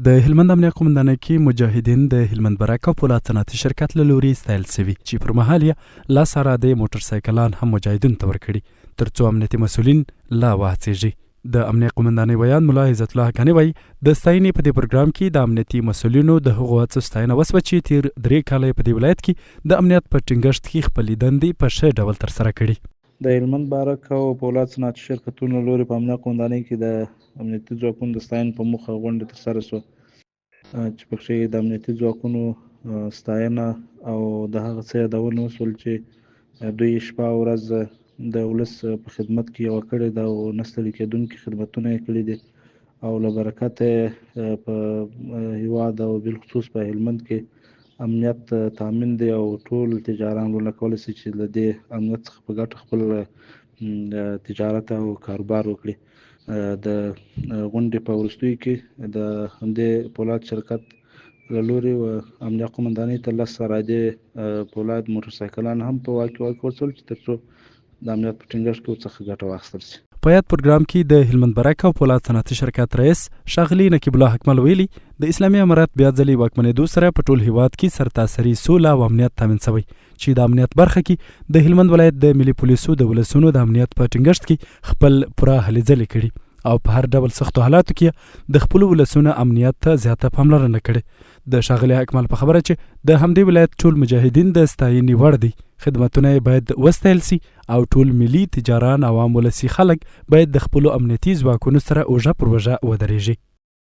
د هلمند امنیه قومندانۍ کې مجاهدین د هلمند برک او پولاد صنعتي شرکت له لوري ستایل سوي چې پر مهال یې لاس اراده موټر سایکلان هم مجاهدینو ته ورکړي ترڅو امنیتي مسؤلین لا وهڅېږي. د امنیه قومندانۍ بیان ملا عزت الله حقاني وایي د ستاینې په دې پروګرام کې د امنیتي مسؤلینو د هغو هڅو ستاینه وسوه چې تیر 3 کاله په دې ولایت کې د امنیت په ټینګښت کې خپلې دندې په ښه ډول ترسره کړي. د هلمند بارک او پولاد صنعتي شرکتونو له لوري په امنیه قومندانۍ کې د امنیتي ځواکونو د ستاینې په موخه غونډه ترسره شوه چې پکې د امنیتي ځواکونو ستاینه او د هغه څه یادونه وشول چې دوی شپه او ورځ د ولس په خدمت کې یوه کړې ده او نه ستړي کېدونکي خدمتونه یې کړي دي او له برکته په هېواد او بالخصوص په هلمند کې امنیت تامین دی او ټول تجاران ورله کولی شي چې له دې امنیت څخه په ګټه خپل تجارت او کاروبار وکړي. د غونډې په وروستیو کې د همدې پولاد شرکت له لوري امنیه قومندانۍ ته 10 ارادې پولاد موټر سایکلان هم په واک کې ورکړل چې ترڅو د امنیت په ټینګښت کې ورڅخه ګټه واخیستل شي. په یاد پروګرام کې د هلمند برک او پولاد صنعتي شرکت رئیس ښاغلي نقیب الله حکمل ویلي د اسلامي امارت بیا ځلې واکمنېدو سره په ټول هیواد کې سرتاسري سوله او امنیت تامین شوی چې د امنیت برخه کې د هلمند ولایت د ملي پولیسو د ولسونو د امنیت په ټینګښت کې خپل پوره هلې ځلې کړي او په هر ډول سختو حالاتو کې د خپلو ولسونو امنیت ته زیاته پاملرنه کړې. د ښاغلي حکمل په خبره چې د همدې ولایت ټول مجاهدین د ستاینې وړ دي، خدمتونه یې باید وستایل سي او ټول ملي تجاران او عام ولسي خلک باید د خپلو امنیتي ځواکونو سره اوږه پر اوږه ودرېږي.